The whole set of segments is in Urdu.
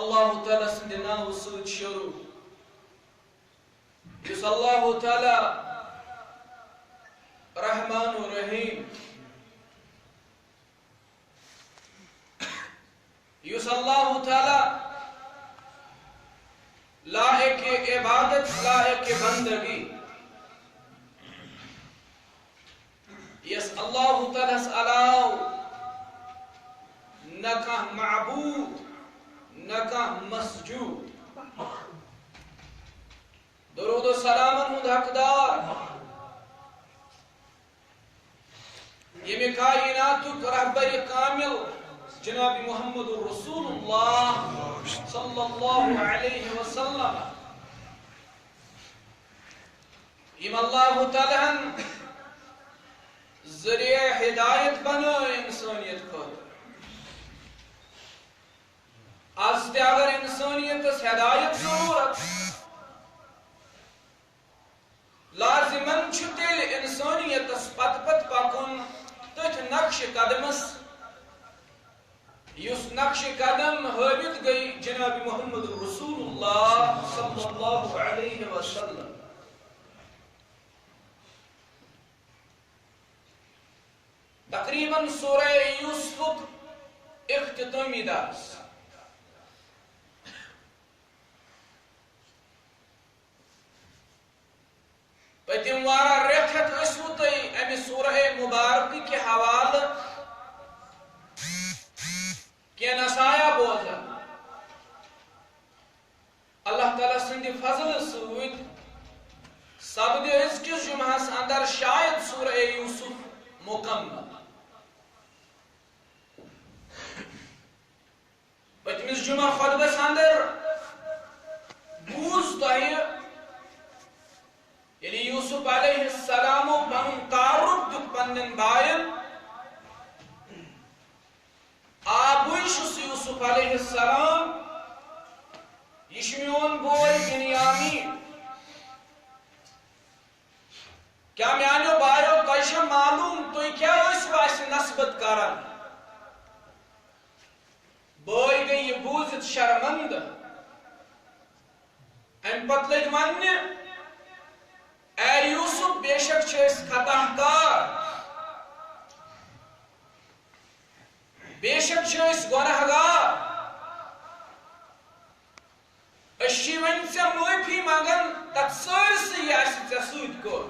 اللہ تعالیٰ سندِ ناو سۭتۍ شروع یُس اللہ تعالیٰ رحمان و رحیم یُس اللہ تعالیٰ لائق عبادت لائق بندگی یس اللہ تعالیٰ علاوہ نہ کانٛہہ معبود نہ کانٛہہ مسجود درود و سلامن ہند حقدار ییٚمہِ کائناتُک رہبر کامل جناب محمد رسول اللہ صلی اللہ علیہ وسلم یم اللہ تعالیٰ ذریعہ ہدایت بنو انسانیت خاطر آز تہِ اگر انسانیتس ہدایت ضرورت لازمن چھُ تیٚلہِ انسانیتس پتہٕ پتہٕ پکُن تٔتھۍ نقش قدمس یُس نقش قدم ہٲوِتھ گئی جناب محمد رسول اللہ صلی اللہ علیہ وسلم تقریباً سورہ یوسفُک اختتامی درس پٔتِم واریاہ رٮ۪تھ ہٮ۪تھ ٲسوٕ تُہۍ اَمہِ سورہ مُبارکٕکہِ حوالہٕ کینٛہہ نصایح بوزان اللہ تعالیٰ سٕنٛدِ فضلہٕ سۭتۍ سپدِ أزکِس جمعہس اندر شاید سورہ یوسف مکمل پٔتمِس جمعہ خطبس اندر بوٗز تۄہہِ ییٚلہِ یوسف علیہ السلامو پنُن تعارُف دیُت پننٮ۪ن بایَن بٕے چھُس یوسف علیہ السلام یہِ چھُ میون بوے بنیامین کیٛاہ میانیو بایو تۄہہِ چھا معلوٗم تُہۍ کیٛاہ ٲسوٕ اَسہِ نسبت کران بٲے گٔے یہِ بوٗزِتھ شرمندٕ اَمہِ پتہٕ لٔگۍ وننہِ اے یوسف بے شک چھِ أسۍ خطا کار بے شک چھِ أسۍ گۄناہ گار أسۍ چھِ وۄنۍ ژےٚ معٲفی منگان تتھ سٲرسٕے یہِ اَسہِ ژےٚ سۭتۍ کوٚر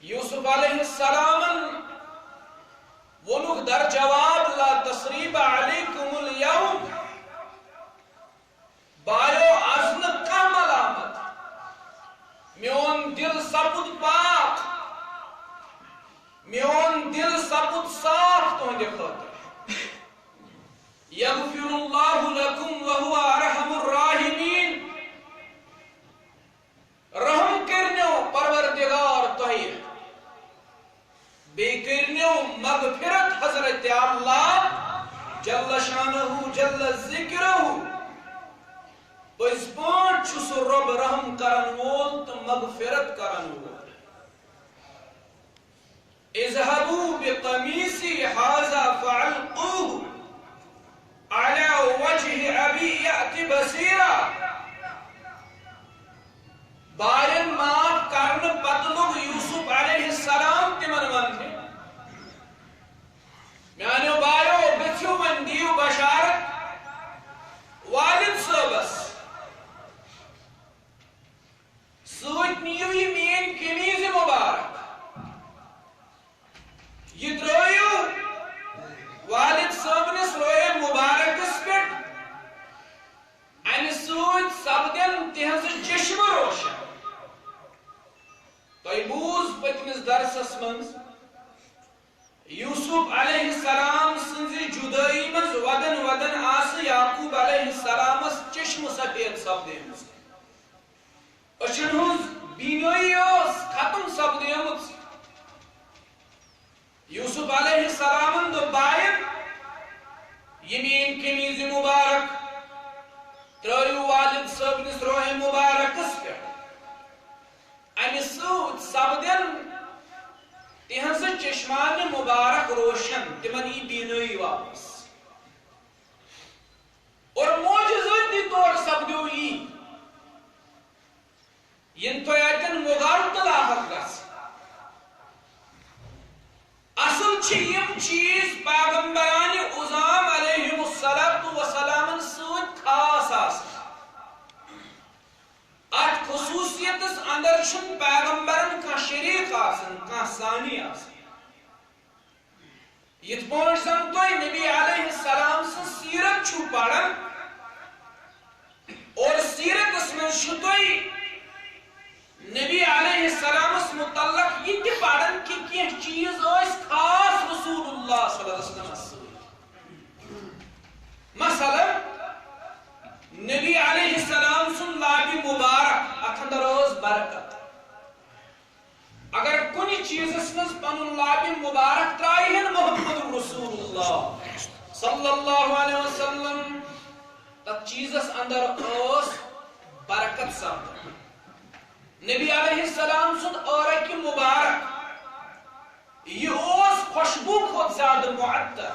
یوسف علیہ السلامن ووٚنُکھ در جواب لا تصریٖب علیکم اليوم بایو آز نہٕ کانٛہہ ملامت میون دل سپُد پاک میون دل سپُد صاف تُہنٛدِ خٲطرٕ یغفر اللہ لکم وہو ارحم الراحمین رحم کٔرنو پروردگار تۄہہِ بیٚیہِ کٔرنو مغفرت حضرت اللہ جل شانہ جل ذکرہ پٔزۍ پٲٹھۍ چھُ سُہ رۄب رحم کرن وول تہٕ مغفرت کرن وول اذهبوا بقميصي هذا فألقوه على وجه أبي يأتي بصيرا بارن معاف کرنہٕ پتہٕ لوٚگ یوسف علیہ السلام تِمن وننہِ میانیو بایو گٔژھِو وۄنۍ دِیِو بشارت والد صٲبس سۭتۍ نِیِو یہِ میٲنۍ قمیٖض مُبارک یہ ترٲیِو والد صٲبنِس رویے مُبارکس پٮ۪ٹھ امہِ سۭتۍ سپدن تِہنٛزٕ چشمہٕ روشن تۄہہِ بوٗز پٔتمِس درسس منٛز یوسف علیہ السلام سٕنٛزِ جُدٲیی منٛز ودن ودن آسہٕ یعقوب علیہ السلامس چشمہٕ سفید سپدیمٕژ أچھن ہٕنٛز بینٲیی ٲس ختم سپدیمٕژ یوسف علیہ السلامن دوٚپ بایَن یہِ میٲنۍ قمیٖض مُبارک ترٲیِو والد صٲبنِس روحے مُبارکس پٮ۪ٹھ امہِ سۭتۍ سپدن تِہنٛزٕ چشمانہِ مُبارک روشن تِمن یی بینٲیی واپس اور معجزاتی طور سپدو ین تو اتن مغالطہ لاحق گس اصل یم چیز پیغمبران عظام علیہم السلام سۭتۍ خاص ات خصوصیتس اندر چھن پیغمبرن کا شریک آسن کا ثانی آسن یت پٲٹھۍ زن تُہۍ نبی علیہ السلام سٕنٛز سیرت چھو پران اور سیرتس منٛز چھو تُہۍ نبی علیہ السلام متعلق یہ تہ پران کہ کینٛہہ چیز ٲسۍ خاص رسول اللہ صلی اللہ علیہ وسلم سۭتۍ مثلا نبی علیہ السلام سن لابِ مبارک اتھ اندر ٲس برکت اگر کُنہِ چیزس منٛز پنُن لابِ مبارک ترٛایہن محمد رسول اللہ صلی اللہ علیہ وسلم تتھ چیزس اندر ٲس برکت سپدان نبی علیہ السلام سن عرق مبارک یہ اوس خوشبو کھوت زیادہ معطر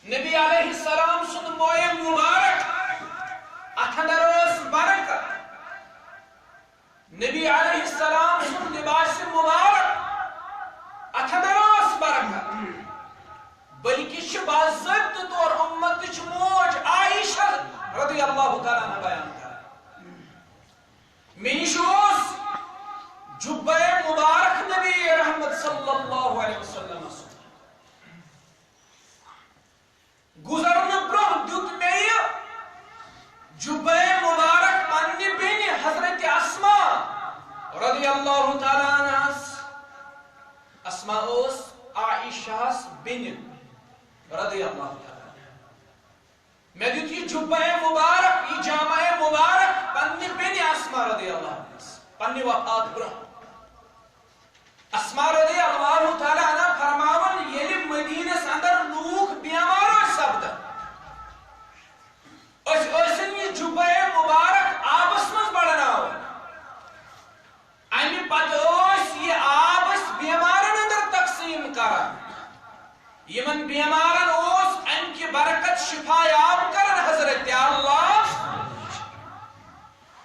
نبی علیہ السلام سن موئے مبارک اتھ اندر اوس برکت نبی علیہ السلام سن لباس مبارک اتھ اندر اوس برکت بلکہ باضابطہ طور امتچ موج عائشہ رضی اللہ تعالیٰ عنہ بیان کر منشوس جبہ مبارک نبی رحمت صلی اللہ علیہ وسلم گزرن برہ دیت میں جبہ مبارک پنہ بین حضرت اسماء رضی اللہ تعالیٰ عنہ اسماء اس عائشہ بن رضی اللہ تعالیٰ میں دیت یہ جبہ مبارک یہ جامع مبارک پنہ بین اسماء رضی اللہ عنہ پنہ وفات برہ اسماء رضی اللہ تعالیٰ عنہ فرماون یلی مدینس اندر لوگ بیمار سپدن ٲسن یہ جبہ مبارک آبس مز بڑھناون امہ پتہ یہ آبس بیمارن اندر تقسیم کران یمن بیمارن ام کی برکت شفا یاب کرن حضرت اللہ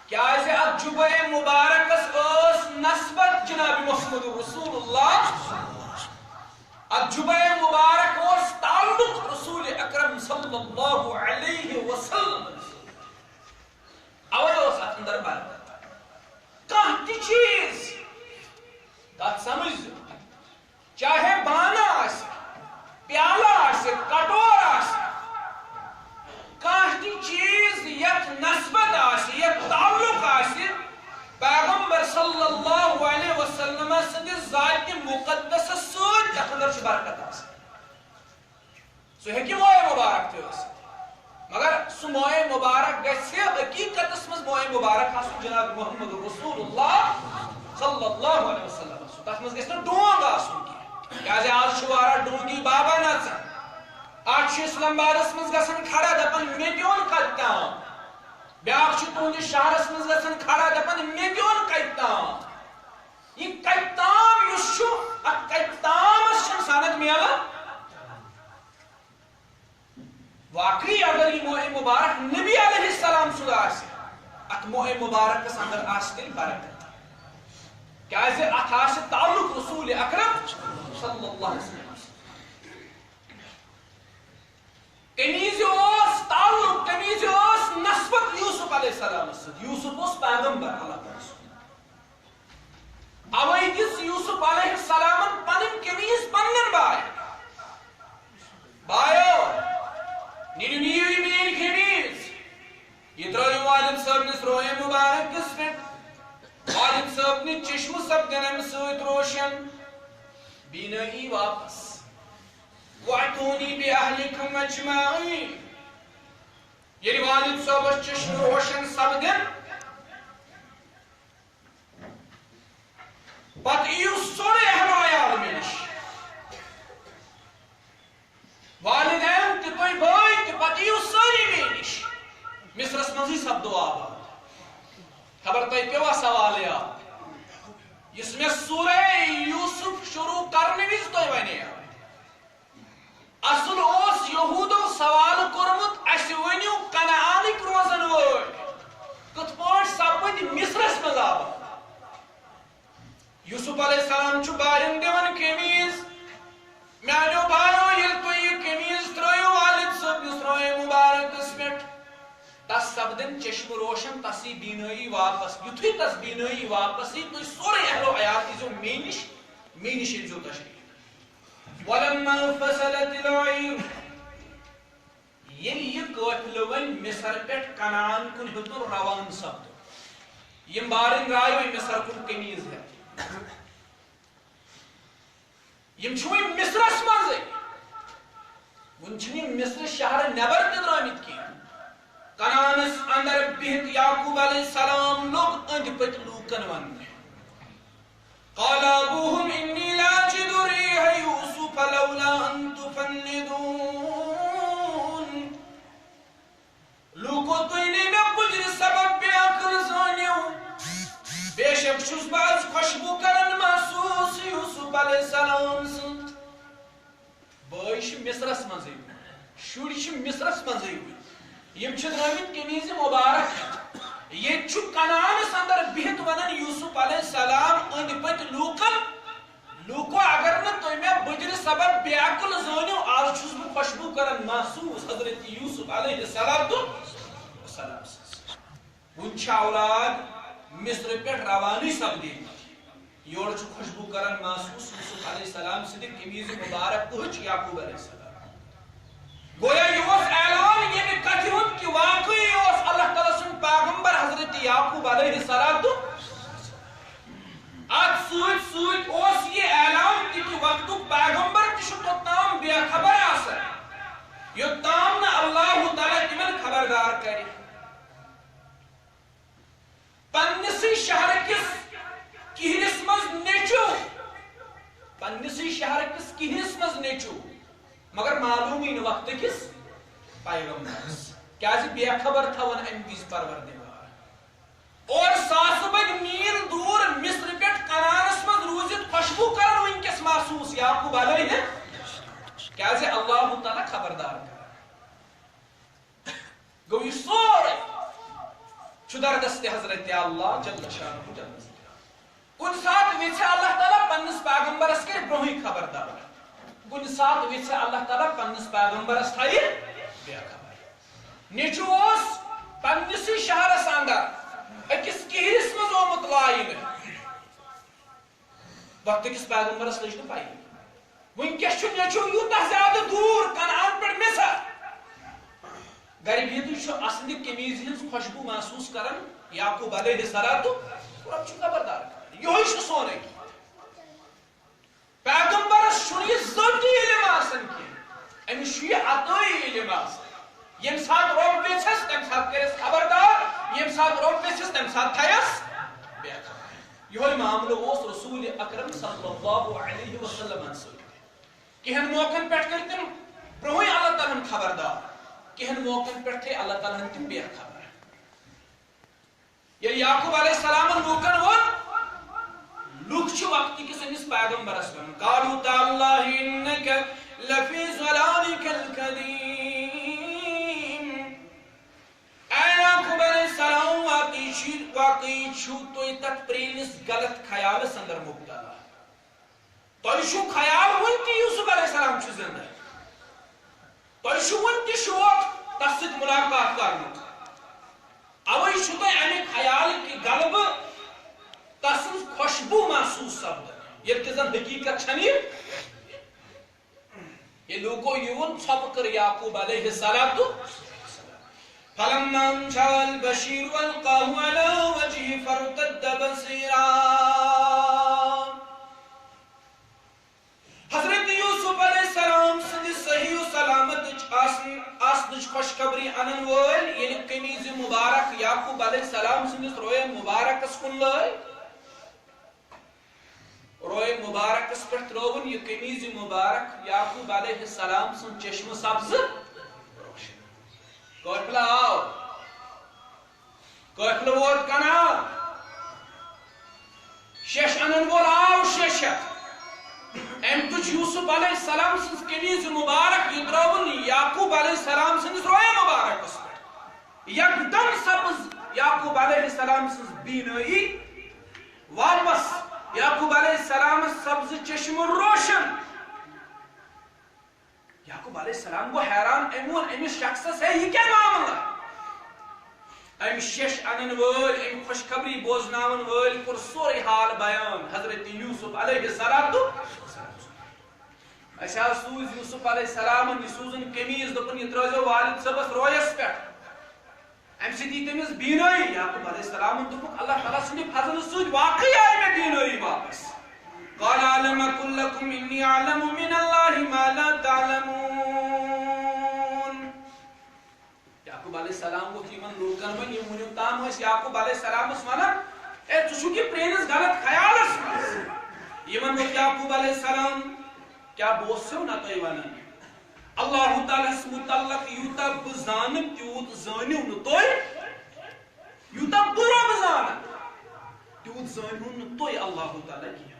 کیازِ ات جبہ مبارکس اس نسبت جناب محمد رسول اللہ ات جبہ مبارک اس تعلق رسول اکرم صلی اللہ علیہ وسلم اوے اس اندر برکت کانٛہہ تہِ چیز تتھ سمجھ چاہے بانہ آسہِ پیالہ آسہِ کٹور آسہِ کانٛہہ تہِ چیز یتھ نسبت آسہِ یتھ تعلق آسہِ پیغمبر صلی اللہ علیہ وسلم سندس ذات مقدس سۭتۍ تتھ اندر چھِ برکت آسان سُہ ہیٚکہِ موئے مبارک تہِ ٲسِتھ مگر سُہ موئے مبارک گژھِ حقیقتس منٛز موئے مبارک آسُن جناب محمد رسول اللہ صلی اللہ علیہ وسلم تتھ منٛز گژھِ نہٕ ڈونٛگ آسُن کینٛہہ کیازِ آز چھُ واریاہ ڈونٛگی بابا نژان آج چھُ اسلام آبادس منٛز گژھان کھڑا دپان مےٚ دیُن کتہِ تام بیاکھ چھُ تُہنٛدِس شہرس منٛز گژھان کھڑا دپان مےٚ دیُن کتہِ تام یہ کتہِ تام یُس چھُ اتھ کتہِ تامس چھنہٕ سند میلان واقعی اگر یہ موئے مبارک نبی علیہ السلام سُنٛد آسہِ ات موئے مبارکس اندر آسہِ تیٚلہِ برکت کیازِ اتھ آسہِ تعلق رسول اکرم صلی اللہ علیہ وسلم تمیز اوس تعلق تمیز اوس نسبت یوسف علیہ السلام سۭتۍ یوسف اوس پیغمبر اللہ تعالیٰ اوے دِژ یوسف علیہ السلام پنٕنۍ قمیٖض پننٮ۪ن بایَن بایو نیٖرِو نِیِو یہِ میٛٲنۍ قمیٖض یہ ترٛٲیِو والد صٲبنِس رویے مبارک کِس پٮ۪ٹھ والد صٲبنہِ چشمہٕ سپدن امہِ سۭتۍ روشن بیٚیہِ نٲیی واپس وَأْتُونِي بِأَهْلِكُمْ أَجْمَعِينَ ییٚلہِ والد صٲبس چشمہٕ روشن سپدن پتہٕ یِیِو سورُے اہلو عیال مےٚ نِش والدین تہِ تُہۍ بٲے تہِ پتہٕ یِیِو سٲری مےٚ نِش مصرس منٛزٕے سپدو آباد خبر تۄہہِ پیٚوا سوال یاد یُس مےٚ سورے یوسف شروع کرنہٕ وِزِ تۄہہِ وَنیو اصل اوس یہودو سوال کورمت اسہِ ؤنِو یوسف علیہ السلام چھو بارن دیون قمیض میانو بھائیو یل تو یہ قمیض ترائیو والد صاحب نسرائے مبارک اس پیٹ تس سبدن چشم روشن تسی بینائی واپس یتھی تس بینائی واپس ہی تو سورے اہل و حیاتی جو مینش جو تشریف ولما فصلت العیر یل یہ قافلہ ون مصر پیٹ کنعان کن ہتر روان سبد یم بارن رائیو مصر کن قمیض ہے یم چھوئی مصرس منزے ون چھنی مصر شہر نبر تہ درامت کی کنانس اندر بہت یعقوب علیہ السلام لوگ اند پت لوکن ون قال ابوہم انی لاجد ریح یوسف لولا ان تفندون لوکو توینے میں بجر سبب بیاکر زانیو بے شک چھس باز خوشبو کرن محسوس یوسف علیہ السلام سن بائش مصرس منزے شوڑی مصرس منزے یم چھ درامت قمیض مبارک یہ چھ کنعانس اندر بہت ونن یوسف علیہ السلام اند پت لوکو اگر نہ تو میں بجر سبب بیاکل زانیو آج چھس بہ خوشبو کرن محسوس حضرت یوسف علیہ السلام ون چھ اولاد مصر پہ روانی سپدی یور چھ خوشبو کرن محسوس یوسف علیہ السلام سند قمیض مبارک پہچ یعقوب علیہ السلام گویا یہ اعلان یہ کتھ ہند کہ واقعی اللہ تعالی سن پیغمبر حضرت یعقوب علیہ السلام ات سوت سوت یہ اعلان کہ وقت پیغمبر تہ توتام بے خبر آسان یوتام نہ اللہ تعالی تمن خبردار کرے پنسی شہر کس کہرس مز نیچو پنسی شہر کس کہرس مز نیچو مگر معلوم ہی وقت کس پیغمبرس کیا بے خبر تھا ون ام وز پروردگار اور ساس بد میل دور مصر پہ کنعانس مز روزت خوشبو کرن ونکس محسوس یعقوب علیہ کیا اللہ تعالی خبردار کر گو یہ سورے چدر دست حضرت اللہ جل شانہ جل کن سات ویچ اللہ تعالی پنس پیغمبرس کر برہی خبردار کن سات ویچ اللہ تعالی پنس پیغمبرس تھائی بے خبر نیچو اس پنسی شہرس اندر اکس کہرس مز آمت لائن وقت کس پیغمبرس لج نہ پائی ونکس چھ نیچو یوتہ زیادہ دور کنعان پہ مصر گر بہت اصل قمیض ہز خوشبو محسوس کرن یعقوب علیہ السلام رب چھ خبردار یہ سون پیغمبرس یہ ذاتی علم آسان کی امس یہ عطائی علم آسان یم سات رب ویچس تم سات کرس خبردار یم سات رب ویچس تم سات تھیس بے خبر یہ معاملہ اس رسول اکرم صلی اللہ علیہ وسلم کہن موقع پہ کر تم برہی اللہ تعالیٰ خبردار کہن موقع پہ تھے اللہ تعالیٰ تم بے خبر یہ یعقوب علیہ السلام لوکن ون لوک چھ وقت کس امس پیغمبرس ون قالوا تاللہ انک لفی ضلالک القدیم اے یعقوب علیہ السلام واقعی چھو تو تک پرینس غلط خیال اندر مبتلا تو شو خیال ون کہ یوسف علیہ السلام چھ زندہ تو شو ون کہ شوق تس ست ملاقات کرن اوی چھو تو امی خیال کی غلب تس خوشبو محسوس سپد یہ زن حقیقت چھنی یہ لوگو یون ژھپ کر یعقوب علیہ السلام فلما انشا البشیر والقاه على وجهه فارتد بصيرا حضرت یوسف علیہ السلام سند صحیح و سلامت آسنچ خوشخبری انن ول یعنی قمیض مبارک یعقوب علیہ السلام سندس روئے مبارکس کن لائے روئے مبارکس پر ترون یہ قمیض مبارک یعقوب علیہ السلام سن چشم سبز کوئفلا آو کوئفلا ووت کنا شش انن ول آو ششت ام تج یوسف علیہ السلام سن قمیض مبارک یہ ترون یعقوب علیہ السلام سن روئے مبارکس پر یکدم سبز یعقوب علیہ السلام سن بینائی واپس یعقوب علیہ السلام سبز چشم روشن. یعقوب علیہ السلام گو حیران امس شخصس ہے یہ کیا معاملہ. ام شش انن ول ام خوشخبری بوزناون ول کور سوری حال بیان حضرت یوسف علیہ السلام. اچھا سوز یوسف علیہ السلام سوزن قمیض دپن یہ ترازو والد صبس رویس پہ ام سی تمس بینائی. یعقوب علیہ السلام دپک اللہ تعالیٰ سند فضل سود واقعی آئی میں بینائی واپس. قال علم اقل لكم انی اعلم من اللہ ما لا تعلمون. یعقوب علیہ السلام کو تیمن لوکن من یہ منیو تام ہے یعقوب علیہ السلام اس وانا اے تشو کی پرینس غلط خیال اس یمن وہ یعقوب علیہ السلام کیا بوسو نہ تو ایوانا اللہ تعالیٰ اس متعلق یوتا بزانم تیوت زانیو نتوئی یوتا برا بزانم تیوت زانیو نتوئی اللہ تعالیٰ کیا.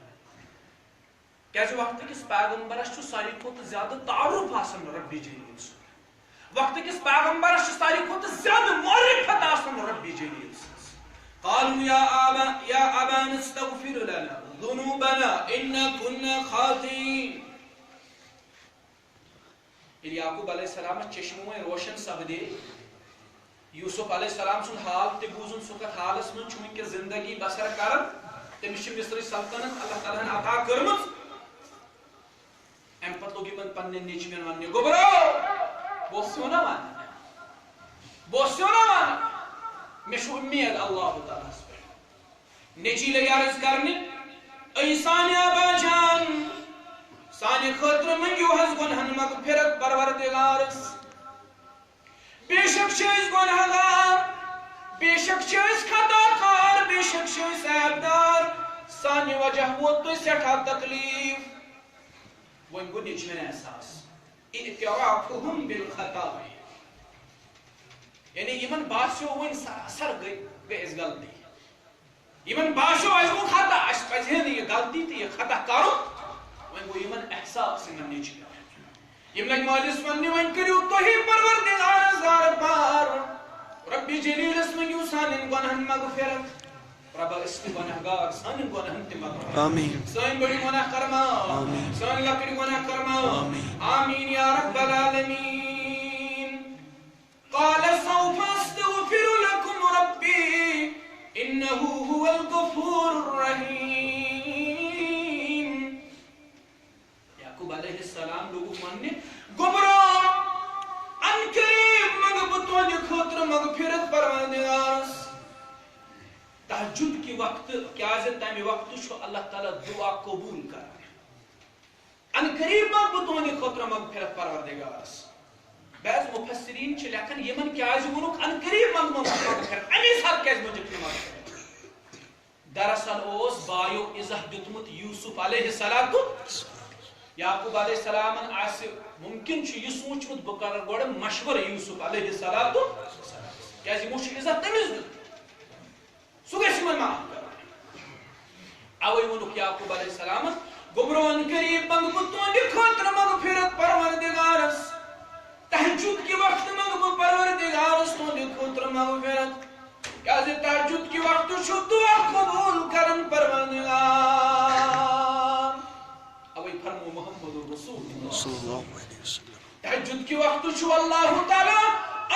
کیسے وقت کس پیغمبرش چھو ساری کھوت زیادہ تعارف آسن ربی جلیل سے. وقت کس پیغمبرش چھو ساری کھوت زیادہ معرفت آسن ربی جلیل سے. قالوا یا ابان استغفر لنا ذنوبنا انا كنا خاطئین. یعقوب علیہ السلام چشموں روشن سپدے یوسف علیہ السلام سن حال تے بوزن سکت حالس من چون کہ زندگی بسر کرن تمس مصر سلطنت اللہ تعالیٰ نے عطا کرمت. ام پت لوگ من پنن نیچمن وننے گوبرو بوسیو نہ ون بوسیو نہ ون میں شو امید اللہ تعالیٰ پہ نیچی لگی عرض کرنے ای سانی آبا جان سانی خطر منگیو حض گنہن مغفرت پروردگارس. بے شک شیز گنہگار بے شک شیز خطا کار بے شک شیز عیبدار سانی وجہ وہ تو سٹھا تکلیف. وہن گو نیچمن احساس اعترافهم بالخطا یعنی یمن باسیو وہن سراسر گئی اس غلطی یمن باسیو ایسو خطا اس پزین یہ غلطی تھی یہ خطا کرو وہن گو یمن احساس یمن نیچمن یم لگ مالس ونی ون کریو تو ہی پروردگار زار پار ربی جلیل اسم یو سانن گنہن مغفرت. رب اسم گنہگار سانن گنہن تی مغفرت. آمین. سان بڑی گناہ کرما آمین. سان لکڑی گناہ کرما آمین. آمین یا رب العالمین. قال سوف استغفر لكم ربی انه هو الغفور الرحیم. یعقوب علیہ السلام لوگوں ماننے گمرا ان کریم مغبتون خطر مغفرت پروردگار. تہجد کی وقت کیا تمہ وقت چھو اللہ تعالیٰ دعا قبول کر ان قریب مغبتون خطر مغفرت پروردگار. بعض مفسرین چھ لکھن یمن کیا ونک ان قریب مغفرت امی ساتھ کیا مغفرت. دراصل اوس بایو ازہ دتمت یوسف علیہ السلام. یعقوب علیہ السلام ممکن چھ یہ سوچمت بہ کر گوڑ مشور یوسف علیہ السلام کیا مش عزت تمس دیت سہ گھس من معاف کر. اوے ونک یعقوب علیہ السلام گبرون قریب منگبہ تہندِ خاطر مغفرت پروردگارس. تہجد کی وقت منگبہ پروردگارس تہندِ خاطر مغفرت. کیا تہجد کی وقت چھو دعا قبول کرن پروردگار. اوے فرمو محمد رسول اللہ تہجد کی وقت چھو اللہ تعالیٰ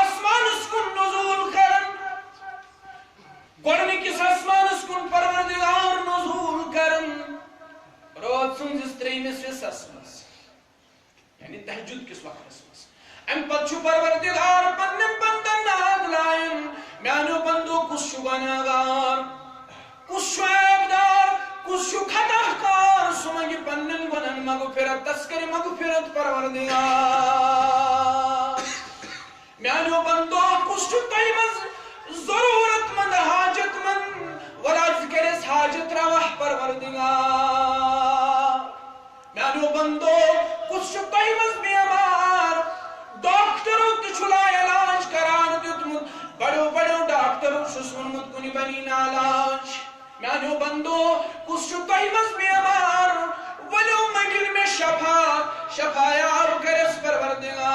اسمان اسکن نزول کرن. گوڑنی کس اسمان اسکن پروردگار نزول کرن. رات سنزس تریمس حصس مز یعنی تہجد کس وقت مز ام پت چھو پروردگار پنن بندن ناد لائن میانو بندو کس چھو گناہگار کس چھو عیبدار کس چھو خطا کار سمجھ پنن گنن مغفرت تذکر مغفرت پروردگار. میانو بندو کس چھو تیمز ضرورت مند حاجت مند وراز کرس حاجت رواح پروردگار. میانو بندو کس چھو تیمز بیمار ڈاکٹروں تچھلا علاج کران دیتمت بڑو بڑو ڈاکٹروں شسونمت کنی بنی نالاج. میانو بندو کس چھو تیمز بیمار ولو مگل میں شفا یار کرس پروردگار.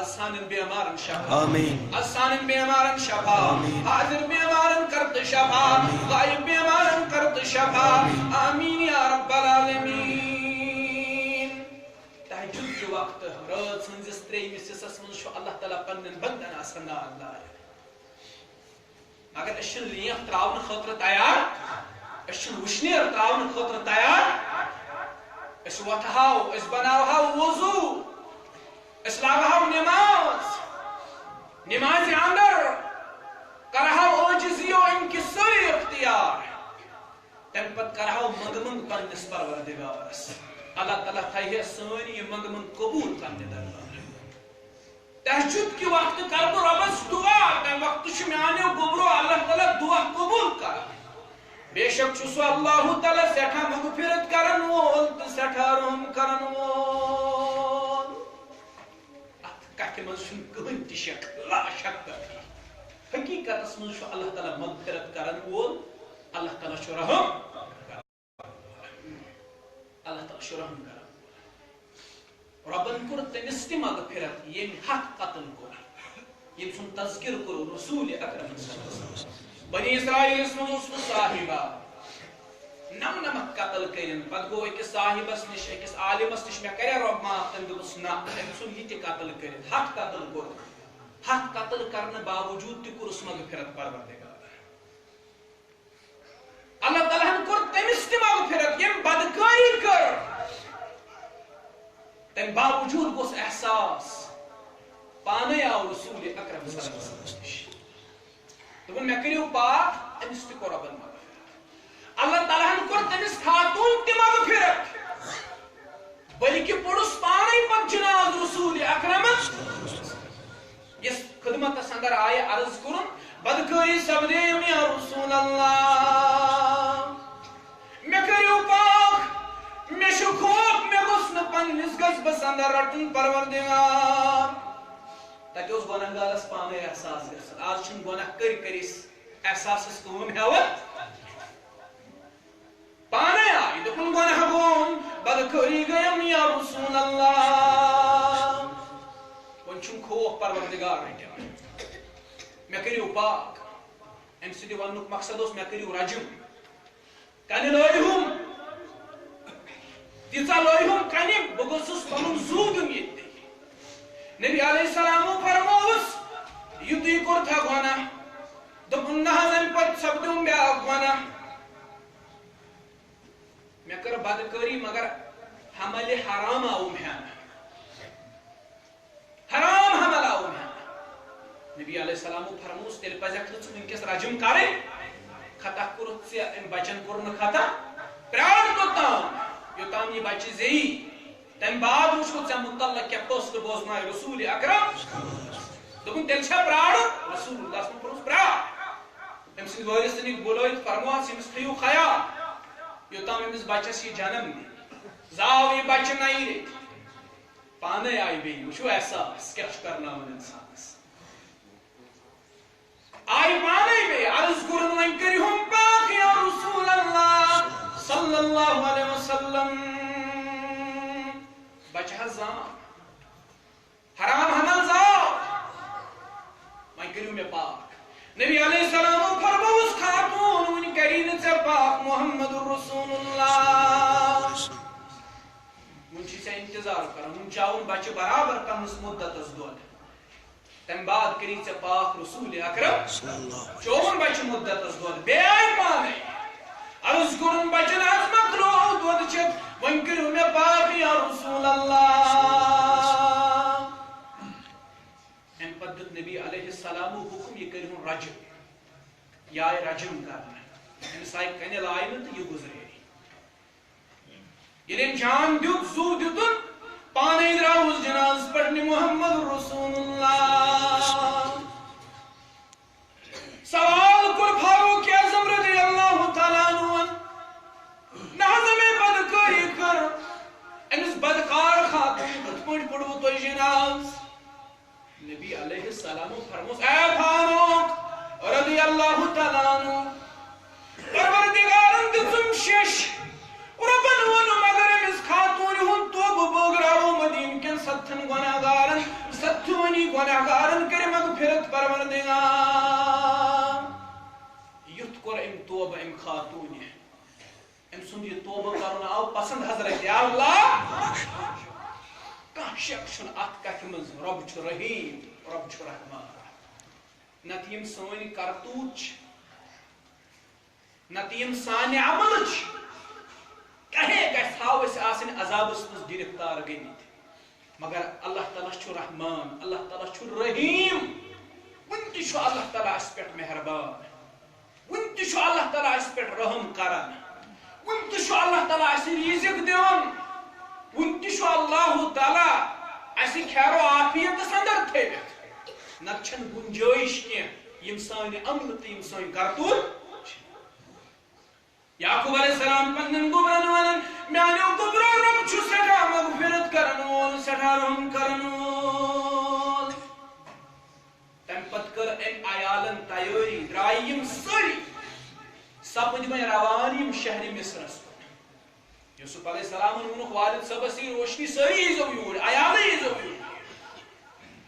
آسان بیمارن شفا آمین. آسان بیمارن شفا حاضر بیمارن کرت شفا غائب بیمارن کرت شفا آمین یا رب العالمین تہجد کے وقت رات سنزس تریمس حصس من اللہ تعالیٰ پنن بندن آسان نال لایق اگر اشن لیف تراؤن خطر تیار اشن وشنیر تراؤن خطر تیار اس وتھاو اس بناوہاو وضو اس لاگہاو نماز اندر کرہاو عاجزی و انکساری اختیار تم پت کرہاو منگ پننس پروردگارس اللہ تعالیٰ تھائیے سانی یہ منگ قبول کرنے دربار تہجد کی وقت کرب ربس دعا تم وقت شمیانے گبرو اللہ تعالیٰ دعا قبول کر بے شک چھسو اللہ تعالیٰ سیٹھا مغفرت کرن وول تو سیٹھا رحم کرن وول ات کتھ من چھن کہن تہ شک لا شک حقیقت اس من اللہ تعالیٰ مغفرت کرن وول اللہ تعالیٰ چھو رحم اللہ تعالیٰ چھو رحم کرن ربن کور تمس تہ مغفرت یم حق قتل کور یم سن تذکر کرو رسول اکرم صلی اللہ علیہ وسلم بنی اسرائیل اس من صاحبہ نمک قتل کرن پت گو اکس صاحبس نش اکس عالمس نش میں کرے رب معاف تم دوس نا تم سن یہ قتل کرن حق قتل کور حق قتل کرنے باوجود تہ کورس مغفرت پروردگار اللہ تعالیٰ کور تمس تہ مغفرت یم بدکاری کر تم باوجود گوس احساس پانے آو رسول اکرم صلی اللہ علیہ وسلم دپن میں کریو پاک امس تہ کور ربن مغفرت اللہ تعالیٰ کور تمس خاتون تہ مغفرت بلکہ پڑس پانے پت جناز رسول اکرم یس خدمت اندر آئے عرض کرن بدکاری سبدیم یا رسول اللہ میں کریو پاک میں شکوک میں غسن پنس گز بس اندر رٹن پروردگار تاکہ اس گناہگار اس پانے احساس گژھن آج چھن گناہ کریس احساس اس کم ہیوت پانے آئی دپن گناہ گون بدکاری گیم یا رسول اللہ ون چھن خوف پروردگار رٹن میں کریو پاک ام سدی ونک مقصد اس میں کریو رجم کن لوہم تیسا لوہم کنی بگوسس پنن زو دم یہ نبی علیہ السلام فرموس یتی کور تھا گناہ دپن نہ پت سپدم بیا گناہ میں کر بدکاری مگر حمل حرام آو مہانا حرام حمل آو مہانا نبی علیہ السلام فرموس تیل پزیک ژٕ ونکس رجم کرے خطا کورت ژےٚ ام بچن کور نہ خطا پرار توتام یوتام یہ بچہ زی تم بعد وچھو ژےٚ متعلق کیا پوسٹ بوزنائے رسول اکرم دپن تیل چھا پرار رسول اللہ صلی اللہ علیہ وسلم پرار ام سند وٲرِث نِک بُلٲیِتھ فرموہس أمِس تھٲیِو خیال یوتام أمِس بچس یہ جنم دی زاو یہ بچہ نئی ریت پانے آئی بیٚیہِ وٕچھو احساس کیا چھُ کرناوان انسانس آئی پانے بیٚیہِ عرض کوٚرُن وۄنۍ کٔرِہُم پاک یا رسول اللہ صلی اللہ علیہ وسلم بچہ زام حرام حمل زاو وۄنۍ کٔرِو مےٚ پاک نبی علیہ السلام فرموس خاتون ون کری نہ ژےٚ پاک محمد رسول اللہ ون چھ ژےٚ انتظار کران ون چاون بچہ برابر کمس مدتس دود تم بعد کری ژےٚ پاک رسول اکرم چون بچہ مدتس دود بیٚیہِ آیہِ پانے عرض کرن بچن از مکرو دود چھ ون کریو مےٚ پاک یا رسول اللہ ام پت دیت نبی علیہ السلام حکم یہ کرہن رجم یا رجم کرنا امس آئی کنل آئی نا تو یہ گزرے یعنی جان دیت زو دیتن پانے دراؤز جناز پڑھنی محمد رسول اللہ سوال کر فاروق اعظم رضی اللہ تعالیٰ عنہ نازم بدکاری کر امس بدکار خاتون کت پڑھ پڑھو تو جناز نبی علیہ السلام فرموس اے فاروق رضی اللہ تعالیٰ عنہ پروردگارن دزم شش ربن ونو مگر امس خاتون ہن توب بوگراو مدین کن ستن گناہگارن ستونی گناہگارن کرے مغفرت پروردگار کور ام توبہ ام خاتون ام سند یہ توبہ کرن آو پسند حضرت اللہ کان شک چھن ات کتھ مز رب چھ رحیم رب چھ رحمان نت یم سون کرتوت نت یم سان عمل کہیں گژھِ ہاو أسۍ آسن عذابس مز گرفتار گٔمٕتۍ مگر اللہ تعالیٰ چھ رحمان اللہ تعالیٰ چھ رحیم ون تہ چھ اللہ تعالیٰ اس پٮ۪ٹھ مہربان ون تہ چھ اللہ تعالیٰ اس پٮ۪ٹھ رحم کران ون تہ چھ اللہ تعالیٰ اس رزق دِوان ون تہ چھ اللہ تعالیٰ اس خیر و عافیت اندر تھٲوِتھ نتہٕ چھنہٕ گُنجٲیش کینٛہہ یم سانہِ عمل تہٕ یم سٲنۍ کرتوت یعقوب علیہ السلام پنن گبرن ونن میانیو گبرو رب چھ سٹھا مغفرت کرن وول سٹھا رحم کرن وول تم پت کر ام عیالن تیاری درائے یم سری سپد وۄنۍ روان یم شہر مصرس یوسف علیہ السلام ووٚنُکھ والد صٲبس یی روشنی سٲری ییٖزیو یور عیالٕے ییٖزیو یور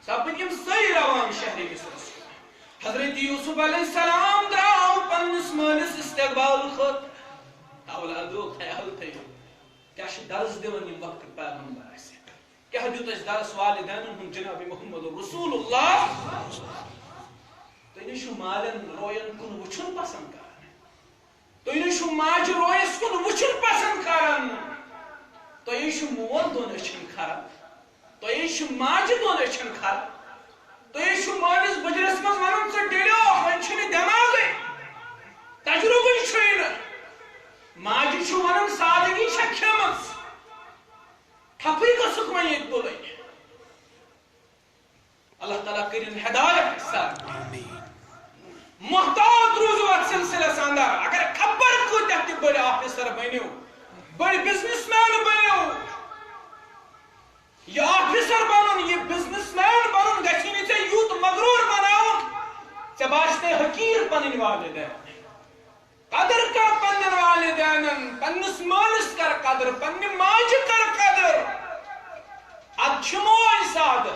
سپد یم سٲری روان شہر مصرس حضرت یوسف علیہ السلام درٛاو پننس مٲلِس استقبال خٲطرٕ اولادو خیال تھٲیِو کیٛاہ چھِ درس دِوان یِم وقتٕکۍ پیغمبر اَسہِ کیٛاہ دیُت اَسہِ درس والدینن ہُنٛد جناب محمد رسول اللہ تُہۍ نَے چھِو مالٮ۪ن روین کُن وٕچھُن پسنٛد کران تُہۍ نَے چھِو ماجہِ رویس کُن وٕچھُن پسنٛد کران تۄہے چھُ مول دۄن أچھن کھران تۄہے چھُ ماجہِ دۄن أچھن کھران تۄہے چھُو مٲلِس بٕجرس منٛز ونان ژٕ ڈیلیو وۄنۍ چھُنہٕ دٮ۪ماغٕے تجرُبہٕ چھُے نہٕ ماجہِ چھُ ونان سادگی چھےٚ کھیٚمٕژ تھپھٕے گٔژھٕکھ وۄنۍ ییٚتہِ تُلٕنۍ اللہ تعالیٰ کٔرِنۍ ہدایت سان محتاط روٗزِو اتھ سلسلس اندر اگر خبر کۭتیاہ تہِ بٔڑۍ آفیسر بٔنِو بٔڑۍ بزنس مین بٔنِو یہ آفیسر بنُن یہ بزنس مین بنُن گژھِ نہٕ ژےٚ یوٗت مغروٗر بناوُن ژےٚ باسہِ حقیٖر پنٕنۍ والدین قدر کر پنن والدینن پننس مالس کر قدر پننہِ ماجہِ کر قدر اد چھُ موج سادٕ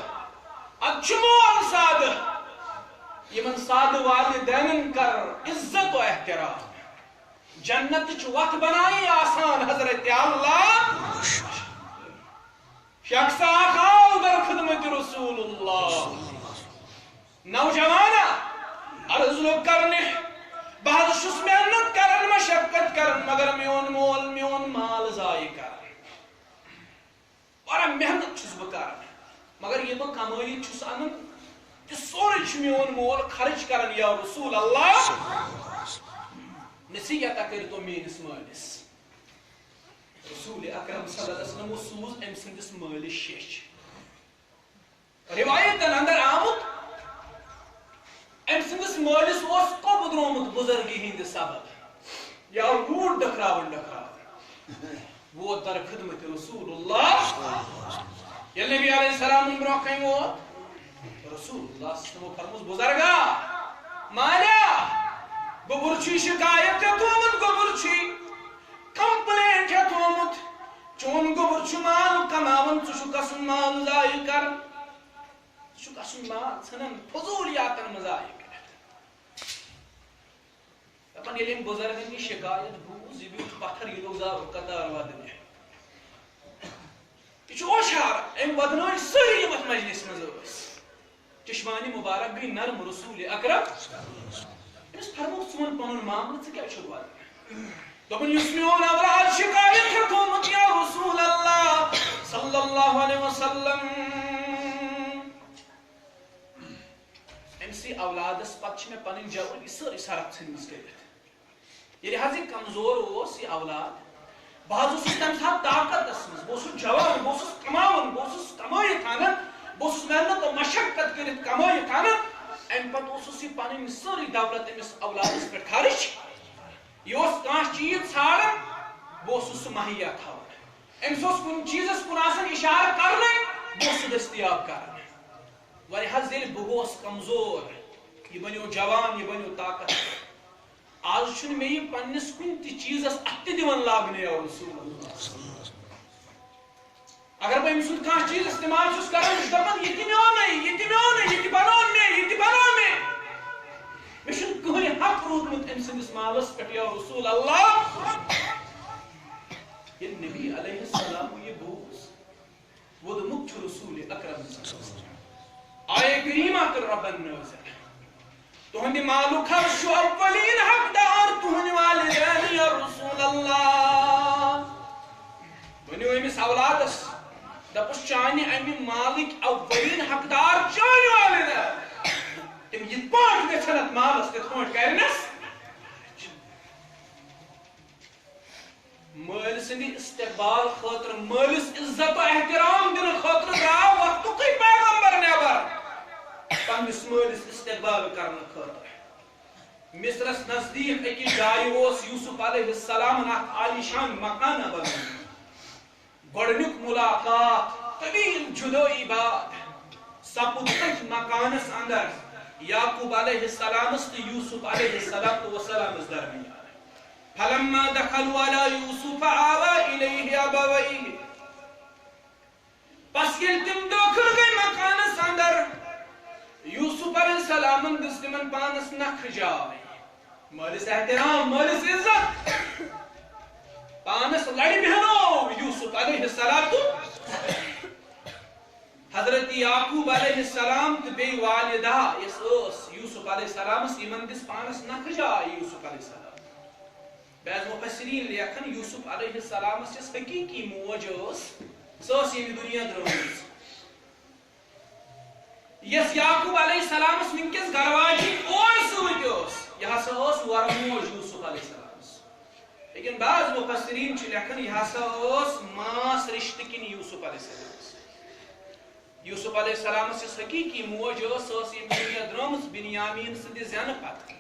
اد چھُ مول سادٕ یمن سادٕ والدینن کر عزت و احترام جنتٕچ وتھ بنایی آسان حضرت اللہ شخص اکھ آو در خدمت رسول اللہ نوجوانا عرض لوگ کرنے بہت چھُس محنت کران مشقت کران مگر میون مول میون مال ضایع کران واریاہ محنت چھُس بہٕ کران مگر یہِ بہٕ کمٲیِتھ چھُس انان تہِ سورُے چھُ میون مول خرچ کران یا رسول اللہ نصیحتہ کٔرتو میٲنِس مٲلِس رسول اکرم صلی اللہ علیہ وسلم سوز أمۍ سٕنٛدِس مٲلِس شیٚچھ روایتن اندر آمُت أمۍ سٕنٛدِس مٲلِس اوس کۄبُدرومُت بُزرگی ہٕنٛدِ سبب یا روٗد ڈکراوان ووت در خدمت رسول اللہ ییٚلہِ نبی علیہ السلام برونٛہہ کنہِ ووت رسول اللہ تِمو فرموس بُزرگا مالیہ گوٚبُر چھُے شکایت ژےٚ تھومُت گوٚبُر چھُے کمپلینٹ چھےٚ تھومُت چون گوٚبُر چھُ مال کماوان ژٕ چھُکھ گژھُن مال ضایع کران ژٕ چھُکھ گژھُن مال ژھٕنان فضوٗلیاتن منٛز ضایع دپان ییٚلہِ أمۍ بُزرگن یہِ شکایت بوٗز یہِ بیوٗٹھ پتھر یہِ لوگ زارُک قطار ودنہِ یہِ چھُ ہوشیار أمۍ ودنٲے سٲری یِم اتھ مجلس منٛز ٲسۍ چشمانہِ مُبارک گٔے نرم رسول اکرم أمِس فرموو ژٕ وَن پنُن معاملہٕ ژٕ کیٛازِ چھُکھ ودان دوٚپُن یُس میون اولاد شکایت چھُ تھومُت یا رسول اللہ صلی اللہ علیہ وسلم أمسٕے اولادس پتہٕ چھِ مےٚ پنٕنۍ جوٲنی سٲرٕے سرف ژھٕنمٕژ کٔرِتھ ییٚلہِ حظ یہِ کمزور اوس یہِ اولاد بہٕ حظ اوسُس تمہِ ساتہٕ طاقتس منٛز بہٕ اوسُس جوان بہٕ اوسُس کماوان بہٕ اوسُس کمٲیِتھ انان بہٕ اوسُس محنت و مشقت کٔرِتھ کمٲیِتھ انان امہِ پتہٕ اوسُس یہِ پنٕنۍ سٲرٕے دولت أمِس اولادس پٮ۪ٹھ خرٕچ یہِ اوس کانٛہہ چیٖز ژھانڈان بہٕ اوسُس سُہ مہیا تھاوان أمِس اوس کُنہِ چیٖزس کُن آسان اِشارٕ کرنٕے بہٕ اوسُس سُہ دٔستیاب کران وۄنۍ حظ ییٚلہِ بہٕ گوس کمزور یہِ بنیو جوان یہِ بنیو طاقت آز چھُنہٕ مےٚ یہِ پننِس کُنہِ تہِ چیٖزس اَتھِ تہِ دِوان لاگنہٕ یا رسول اللہ اگر بہٕ أمۍ سُنٛد کانٛہہ چیٖز استعمال چھُس کران یہِ چھُ دپان یہِ تہِ میونُے یہِ تہِ میونُے یہِ تہِ بنوو مےٚ یہِ تہِ بنوو مےٚ چھُنہٕ کوئی حق روٗدمُت أمۍ سٕنٛدِس مالس پٮ۪ٹھ یا رسول اللہ؟ ییٚلہِ نبی علیہ السلام یہ بوز وہ دوٚپُکھ چھُ رسول اکرم صلی اللہ علیہ وسلم آیے کریمہ کٔر رۄبن نٲزِل تُہنٛدِ مالُک حظ چھُ اولین حقدار تُہنٛدِ والدین یا رسول اللہ. ؤنِو أمِس اولادس دپُس چانہِ امہِ مالٕکۍ اولین حقدار چانہِ والدین. تِم یِتھ پٲٹھۍ گژھن اتھ مالس تِتھ پٲٹھۍ کرنس. مٲلۍ سٕنٛدِ استقبال خٲطرٕ مٲلِس عزت و احترام دِنہٕ خٲطرٕ درٛاو وقتُکُے پیغمبر نٮ۪بر پننِس مٲلِس استقبال کرنہٕ خٲطرٕ. مصرس نزدیٖک أکِس جایہِ اوس یوسف علیہ السلامن اکھ عالیشان مکانہ بنومُت. گۄڈنیُک مُلاقات طویل جُدٲیی بعد سپُد تٔتھۍ مکانس اندر یعقوب علیہ السلامس تہٕ یوسف علیہ السلامس درمیان. فلما دخلوا على يوسف آوى إليه أبويه. پس ییٚلہِ تِم دٲخل گٔے مکانس اندر یوسف علیہ السلامن دِژ تِمن پانس نکھٕ جاے. مٲلِس احترام مٲلِس عزت پانس لڑِ بیہنو یوسف علیہ السلام. حضرت یعقوب علیہ السلام تہٕ بیٚیہِ والدہ یۄس ٲس یوسف علیہ السلامس یِمن دِژ پانس نکھٕ جاے یوسف علیہ السلام. بعض مفسرین لیکھن یوسف علیہ السلامس یۄس حقیقی موج ٲس سۄ ٲس ییٚمہِ دُنیا درٛٲمٕژ. یۄس یعقوب علیہ السلامس ونکیٚس گرواجی کور سۭتۍ ٲس یہِ ہسا ٲس ورموج یوسف علیہ السلامس. لیکن بعض مفسرین چھِ لیکھان یہِ ہسا ٲس ماس رشتہٕ کِنۍ یوسف علیہ السلامس. یوسف علیہ السلامس یۄس حقیقی موج ٲس سۄ ٲس ییٚمہِ دُنیا درٛٲمٕژ بنیامین سٕنٛدِ زینہٕ پتہٕ.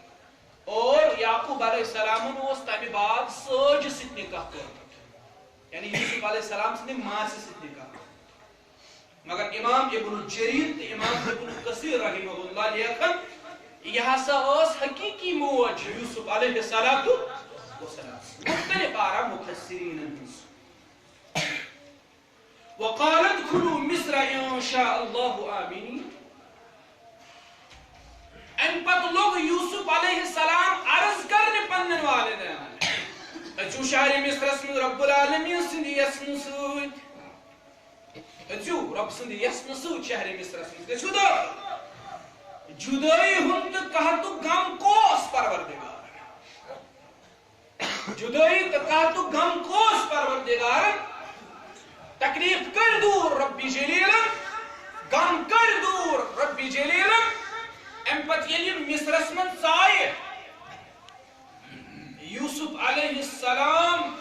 اور یعقوب علیہ السلامن اوس تمہِ بعد سٲجہِ سۭتۍ نکاح کوٚرمُت یعنی یوسف علیہ السلام سٕنٛدِ ماسہِ سۭتۍ نکاح کوٚرمُت. مگر امام ابن جریر تہٕ امام ابن کثیر رحمہ اللہ لیکھن یہِ ہسا ٲس حقیقی موج یوسف علیہ السلام. مختلف آرا مفسرینن ہٕنٛز. وقالت ادخلوا مصر ان شاء الله آمنين. امہِ پتہٕ لوٚگ یوسف علیہ السلام عرض کرنہِ پننٮ۪ن والدینن أژِو شہرِ مصرس منٛز رب العالمیٖن سٕنٛدِ یژھنہٕ سۭتۍ. أژِو رۄب سٕنٛدِ یژھنہٕ سۭتۍ شہرِ مصرس منٛز گٔژھِو تہٕ جُدٲیی ہُنٛد تہٕ قحطُک غم کوس پروردگار. جُدٲیی تہٕ قحطُک غم کوس پروردگار. تکلیف کٔرۍ دوٗر رۄبِ جلیٖلن غم کٔرۍ دوٗر رۄبِ جلیٖلن. امہِ پتہٕ ییٚلہِ یِم مصرس منٛز ژایہِ یوسف علیہ السلام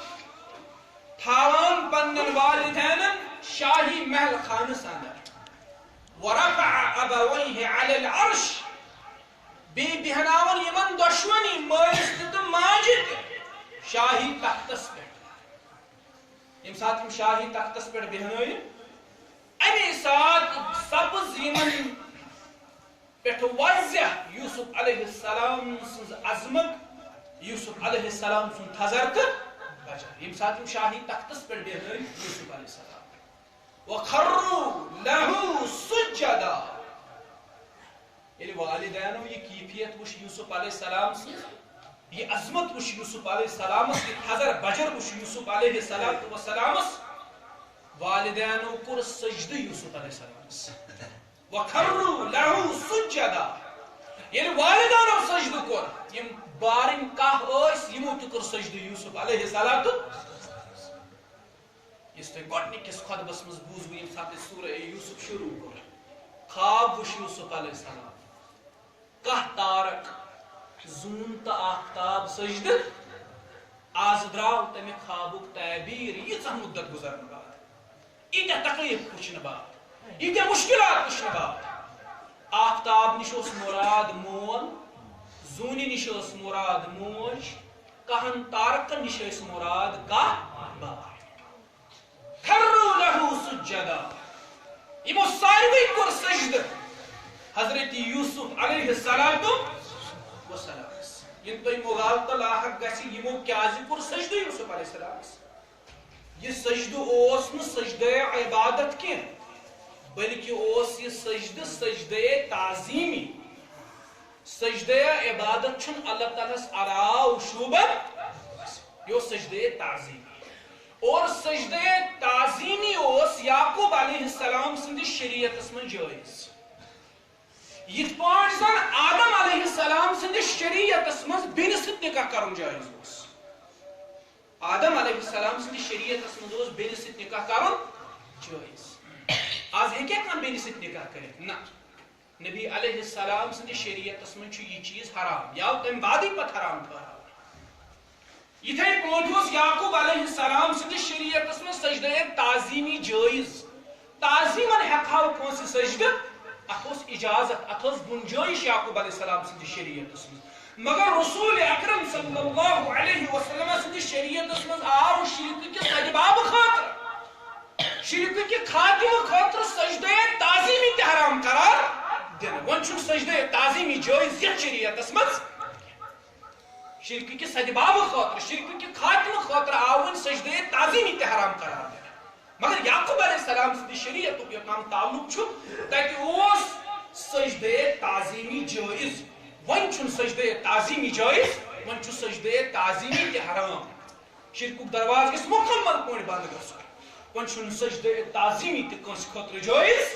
تھاوان پننٮ۪ن والدینن شاہی محل خانس اندر. ورفع ابويه على العرش. بیٚیہِ بیہناون یِمن دۄشوٕنی مٲلِس تہٕ ماجہِ تہِ شاہی تختس پٮ۪ٹھ. ییٚمہِ ساتہٕ یِم شاہی تختس پٮ۪ٹھ بیہنٲیہِ امی ساتہٕ سپٕز یِمن پٮ۪ٹھ واضح یوسف علیہ السلام سٕنٛز عظمت یوسف علیہ السلام سُنٛد تھزر تہٕ بجر. ییٚمہِ ساتہٕ یِم شاہی تختس پٮ۪ٹھ بیہنٲے یوسف علیہ السلام. وخروا له سجدا. ییٚلہِ والدینو یہِ کیفیت وٕچھ یوسف علیہ السلام سٕنٛز یہ عظمت وٕچھ یوسف علیہ السلامس یہِ تھزر بجر وٕچھ یوسف علیہ السلامس والدینو کوٚر سجدٕ یوسف علیہ السلامس. وخروا له سجدا. ییٚلہِ والدینو سجدٕ کوٚر یِم بارٕنۍ کاہ ٲسۍ یِمو تہِ کوٚر سجدٕ یوسف علیہ السلام. یُس تۄہہِ گۄڈنِکِس خۄطبس منٛز بوٗزوٕ ییٚمہِ ساتہٕ أسۍ سورہ یوسف شروٗع کوٚر خواب وٕچھ یوسف علیہ السلام. کاہ تارک زوٗن تہٕ آفتاب سجدٕ. آز درٛاو تمہِ خوابُک تعبیٖر ییٖژاہ مُدت گُزرنہٕ بعد ییٖتیاہ تکلیٖف وٕچھنہٕ بعد ییٖتیاہ مُشکِلات وٕچھنہٕ بعد. آفتاب نِش اوس مُراد مول زوٗنہِ نِش ٲس مُراد موج کاہن تارکن نِش ٲسۍ مُراد کاہ بار. خروا له سجدا. یِمو ساروٕے کوٚر سجدٕ حضرت یوسف علیہ السلام. ییٚلہِ تۄہہِ مُغالطہٕ لاحق گژھِ یِمو کیازِ کوٚر سجدٕ یوسف علیہ السلامس. یہِ سجدٕ اوس نہٕ سجدے عبادت کینٛہہ بلکہ اوس یہِ سجدٕ سجدے تعظیمی. سجدہ عبادت چھن اللہ تعالیٰ علاو شوبت یہ سجدہ تعظیمی اور سجدہ تعظیمی یعقوب علیہ السلام سندس شریعت من جائز یت پاٹ زن آدم علیہ السلام سندس شریعت من بین ست نکاح کرن جائز آدم علیہ السلام سندس شریعت من بین ست نکاح کرن جائز آج ہیکیا کان بین ست نکاح کرت نا نبی علیہ السلام سندس شریعت من یہ چیز حرام یا تم بعدی پت حرام ٹھہرا یتھے پوٹ یعقوب علیہ السلام سندس شریعت من سجدہ تعظیمی جائز تعظیمن ہیکہو کانس سجدہ ات اجازت ات گنجائش یعقوب علیہ السلام سندس شریعت من مگر رسول اکرم صلی اللہ علیہ وسلم سندس شریعت من آو شرک کے سجباب خاطر شرک کے خاتمہ خاطر سجدہ تعظیمی تے حرام قرار دین ون چھ سجدہ تعظیمی جائز یہ شریعت من شرک کے سجباب خاطر شرک کے خاتمہ خاطر آون سجدہ تعظیمی تے حرام قرار دین مگر یعقوب علیہ السلام سندس شریعت یہ کام تعلق چھ تاکہ اس سجدہ تعظیمی جائز ون چھ سجدہ تعظیمی جائز ون چھ سجدہ تعظیمی تے حرام شرک دروازہ اس مکمل پوائنٹ بند گژھن ون چھ سجدہ تعظیمی تے کانس خاطر جائز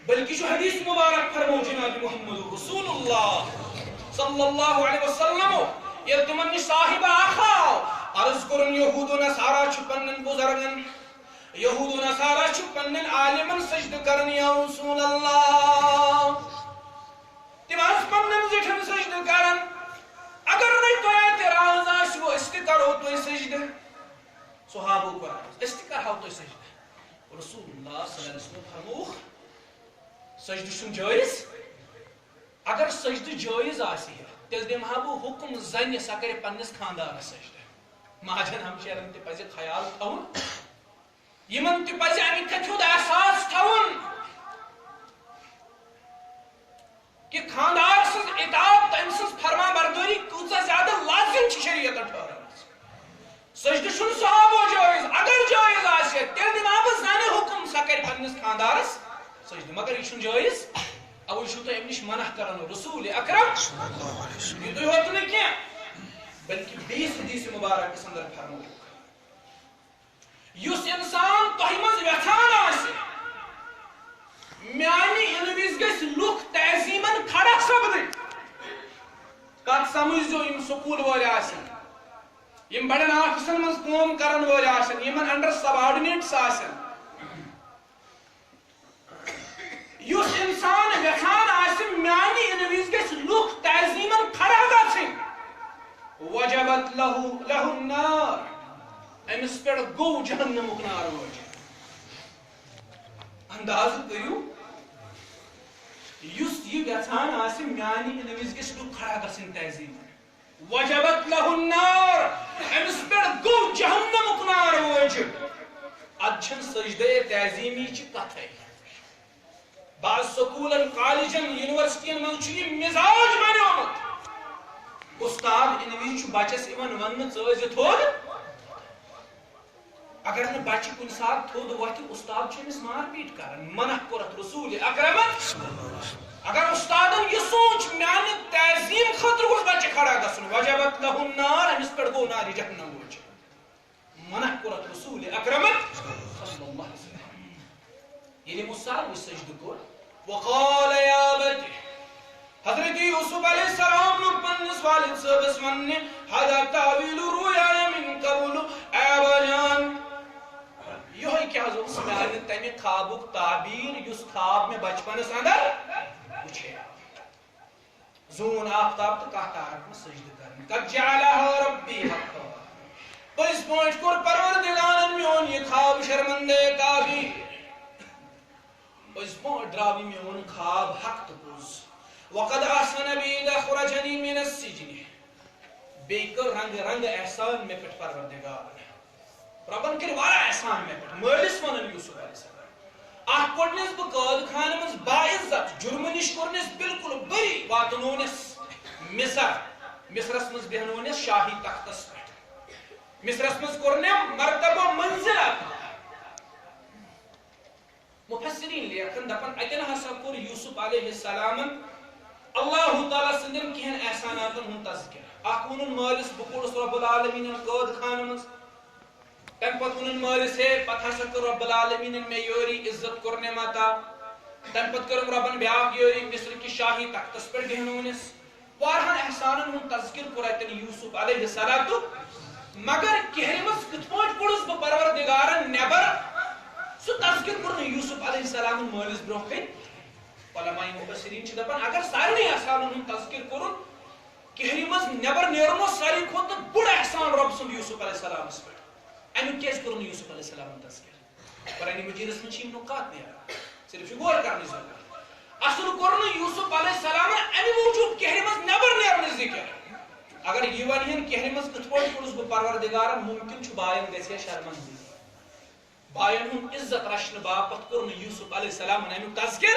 بلکہ جو حدیث مبارک فرمو جناب محمد رسول اللہ صلی اللہ علیہ وسلم یہ تمن صاحب آخا عرض کرن یہود و نصارا چھ پنن بزرگن یہود و نصارا چھ پنن عالمن سجد کرن یا رسول اللہ تم از پنن زٹھن سجد کرن اگر نہیں تو اعتراض آسو استی کرو تو سجد صحابہ کو استی کرو تو سجد رسول اللہ صلی اللہ علیہ وسلم فرموخ سجد شن جائز اگر سجد جائز آسی ہے تیل دمہا بو حکم زن سا کرے پنس خاندار سجد مہاجن ہمشیرن تی پزی خیال تھون یمن تی پزی امی کتھود احساس تھون کہ خاندار سز اطاعت تم سز فرما برداری کچھ زیادہ لازم چھ شریعت ٹھہرا سجد شن صحابہ جائز اگر جائز آسی تیل دمہا بو زن حکم سا کرے پنس خاندار سجد مگر یہ چھن جائز او یہ تو امنش منع کرن رسول اکرم یہ تو ہوت نہیں کیا بلکہ 20 حدیث مبارک کے اندر فرمو یس انسان تہ مز ویھان آسہ میانی انویز گژھِ لُکھ تعظیمن کھڑا سپدٕنۍ کتھ سمجھزو یم سکول وٲلۍ آسن یم بڑن آفسن مز کٲم کرن وٲلۍ آسن یمن انڈر سبارڈنیٹس آسن یس انسان ویھان آسہ میانی انویز گژھِ لُکھ تعظیمن کھڑا گژھٕنۍ وجبت له النار امس پہ گو جہنمک نار واجب انداز کرو یس یہ گژھان آسہ میانی انویز گژھِ لُکھ کھڑا گژھٕنۍ تعظیم وجبت له النار امس پہ گو جہنمک نار واجب اد چھن سجدہ تعظیمی چھ کتھے بعض سکولن کالجن یونیورسٹین من چھ یہ مزاج بنیومت استاد انویز چھ بچس ایون ون ژٕ تھوٚد اگر نہ بچہ کن سات تھوٚد وتھِ استاد چھ أمس مار پیٹ کران منع کوٚرتھ رسول اکرم اگر استادن یہ سوچ میانہ تعظیم خاطر گوٚژھ بچہ کھڑا گژھُن وجبت له النار امس پٮ۪ٹھ گوٚو نارِ جہنم واجب منع کوٚرتھ رسول اکرم صلی اللہ علیہ وسلم ییٚلہِ یِمو ساروٕے سجدٕ کوٚر وقال یا ابتی حضرت یوسف علیہ السلام لوگ پنس والد صاحبس ون حدا تعویل رویا من قبل ابا جان یہ کیا حضرت میانہ تمہ خوابک تعبیر یس خواب میں بچپنس اندر وچھے زون آفتاب تو کہہ تارک میں سجدہ کرن قد جعلها ربی حقا پس پوچھ کر پروردگارن میون یہ خواب شرمندے تعبیر پس پوچھ دراوی میون خواب حق تو پوز وقد احسن بي اذا خرجني من السجن بیکر رنگ احسان میں پٹ پروردگار ربن کر والا احسان میں پٹ مالس ونن یوسف علیہ السلام اخ کوڑنس بہ قید خانہ مز باعزت جرم نش کورنس بالکل بری واتنونس مصرس مز بہنونس شاہی تختس پٹ مصرس مز کورنم مرتبہ منزل مفسرین لیکن دپن اتن ہسا کور یوسف علیہ السلام اللہ تعالیٰ سندن کہن احساناتن ہن تذکر اخ ونن مالس بکوڑس رب العالمین قید خانہ مز تم پت ونن مالس ہے پتہ ہسا کر رب العالمین میں یوری عزت کرنے ماتا تم پت کرم ربن بیاق یوری مصر کی شاہی تختس پر گہنونس وارہن احسانن ہن تذکر کرتن یوسف علیہ السلام مگر کہرمس کت پوٹ پڑس ب پروردگارن نبر سو تذکر کرن یوسف علیہ السلام مالس برونہ کن علماء مفسرین چھ دپان اگر سارے احسانن ہن تذکر کرن کہرمس نبر نیرنو ساری کھوت بڑ احسان رب سند یوسف علیہ السلام پر امی کیس کرن یوسف علیہ السلام تذکر قرآن مجیدس من چھ نکات نیران صرف غور کرنے ضرورت اصل کرن یوسف علیہ السلام امی موجود کہرمس نبر نیرن ذکر اگر یہ ونہن کہرمس کت پوٹ پڑس ب پروردگار ممکن چھ باین گژھِ شرمندگی باین ہن عزت رچھن باپت کرن یوسف علیہ السلام امی تذکر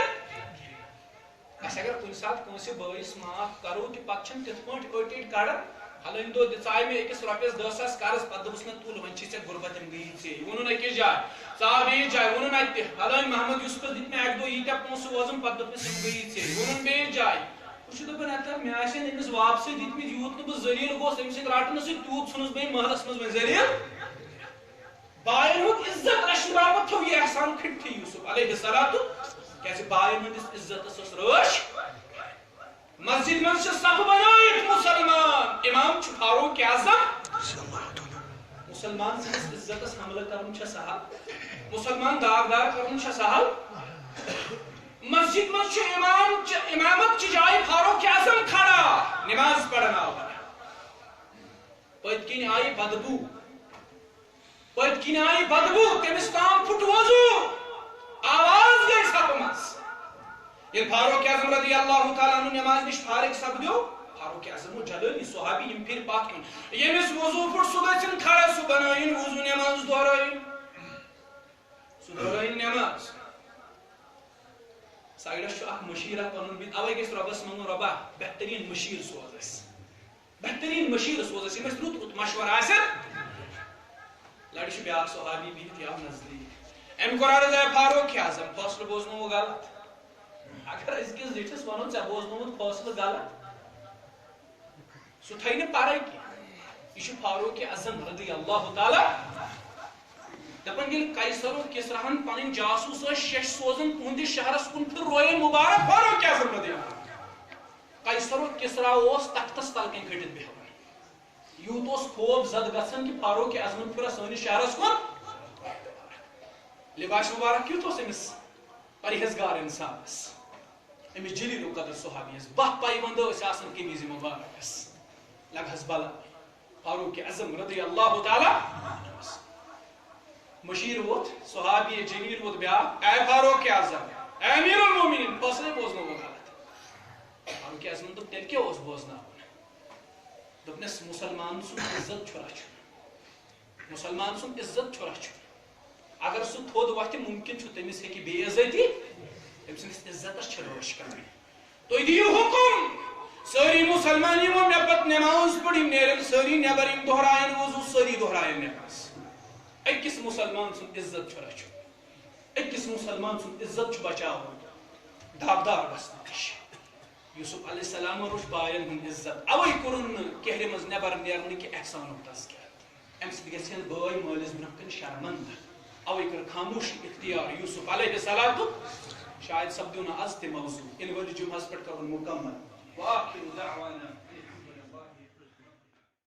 اس اگر کن سات کنسی بٲیس معاف کرو کہ پتہ چھن تت پٲٹھۍ أٹۍ کڑان حالانکہ دو دژاے مےٚ أکِس رۄپیس 10,000 قرض پتہٕ دوٚپُس نہ تُل وۄنۍ چھی ژےٚ غُربت یِم گٔیی ژےٚ ووٚنُن أکِس جایہِ ژٕ آو بیٚیِس جایہِ ووٚنُن اَتہِ تہِ حالانکہ محمد یوسفس دِتۍ مےٚ اکہِ دۄہ ییٖتیاہ پونٛسہٕ وۄزُم پتہٕ دوٚپنس یِم گٔیی ژےٚ ووٚنُن بیٚیِس جایہِ بہٕ چھُس دپان اَتھ مےٚ آسن أمِس واپسٕے دِتمٕتۍ یوٗت نہٕ بہٕ ذٔلیٖل گوس أمِس سۭتۍ رٹنہٕ سۭتۍ تیوٗت ژھُنُس بہٕ أمۍ محلس منٛز وۄنۍ ذٔلیٖل باین ہُنٛد عزت رچھنہٕ باپتھ تھوٚو یہِ احسان کھٔٹتھٕے یوٗسف علیہ السلام کیازِ باین ہٕنٛدِس عزتس ٲس رٲچھ مسجد میں سے صف بنائیت مسلمان امام چھ فاروق اعظم مسلمان سے عزت حملہ کرن چھ سہل مسلمان داغدار کرن چھ سہل مسجد میں چھ امامت چھ جائے فاروق اعظم کھڑا نماز پڑھنا پت کن آئی بدبو تمس تام پھٹ وضو آواز گئی سپمس یہ فاروق اعظم رضی اللہ تعالیٰ عنہ نماز نش فارغ سپدیو فاروق اعظم جلٲلی صحابی یم پھر پتھ کن یمس وضو پھٹ سہ گژھن کھڑا سہ بنٲیِن وضو نماز دہرٲیِن نماز سایڈس چھ اکھ مشیر پنن بت اوے گژھِ رۄبس منگُن رۄبا بہترین مشیر سوز اَسہِ بہترین مشیر سوز اَسہِ ییٚمِس رُت مشورٕ آسہِ لڑِ چھُ بیاکھ صحابی بِہِتھ یہِ آو نزدیٖک أمۍ کوٚر عرض اے فاروق اعظم فٲصلہٕ بوزنووُ غلط اگر أزکِس زِٹھِس وَنو ژےٚ بوزنووُتھ فٲصلہٕ غلط سُہ تھایہِ نہٕ پَرے کینٛہہ یہِ چھُ فاروق اعظم رضی اللہ تعالیٰ دپان ییٚلہِ قیصر و کسراہن پنٕنۍ جاسوٗس ٲسۍ شیٚش سوزان تُہنٛدِس شہرس کُن پھِر روین مُبارک فاروق اعظم رضی اللہ قیصر و کسرا اوس تختس تل کَنۍ کھٔٹِتھ بیٚہوان یوٗت اوس خوف زد گژھان کہ فاروق اعظم پھِرا سٲنِس شہرس کُن لباس مبارک کیُتھ اوس أمِس پرہیزگار انسانس أمِس جلیل القدر صحابیس 12 پایونٛد ٲسۍ آسان قمیٖضہِ مبارکس لگہس بلا فاروق اعظم رضی اللہ تعالیٰ مشیر ووت صحابی جلیل ووت بیاکھ اے فاروق اعظم اے امیر المومنین فٲصلے بوزنووُ غلط فاروق اعظم دوٚپ تیٚلہِ کیٛاہ اوس بوزناوُن دوٚپنس مسلمان سُنٛد عزت چھُ رچھُن مسلمان سُنٛد عزت چھُ رچھُن اگر سُہ تھوٚد وتھِ ممکن چھُ تٔمِس ہیٚکہِ بے عزتی تٔمۍ سٕنٛدِس عزتس چھِ رٲچھ کرٕنۍ تُہۍ دِیِو حُکم سٲری مسلمان یِمو مےٚ پتہٕ نٮ۪ماز پٔر یِم نیرن سٲری نٮ۪بر یِم دۄہراین وضوٗ سٲری دۄہراین نٮ۪ماز أکِس مسلمان سُنٛد عزت چھُ رچھُن أکِس مسلمان سُنٛد عزت چھُ بچاوُن داغدار گژھنہٕ نِش یوسف علیہ السلام روٚچھ باین ہُنٛد عزت اوے کوٚرُن نہٕ کہرِ منٛز نٮ۪بر نیرنہٕ کہِ احسانُک تذکرٕ امہِ سۭتۍ گژھِ ہن بٲے مٲلِس برونٛہہ کَنہِ شرمنٛدٕ اوے کٔر خاموشی اختیار یوسف علیہ السلام شاید سپدیو نہٕ آز تہِ موضوٗع یِنہٕ وٲلِس جُمعس پٮ۪ٹھ کرُن مُکمل واخر دعوانا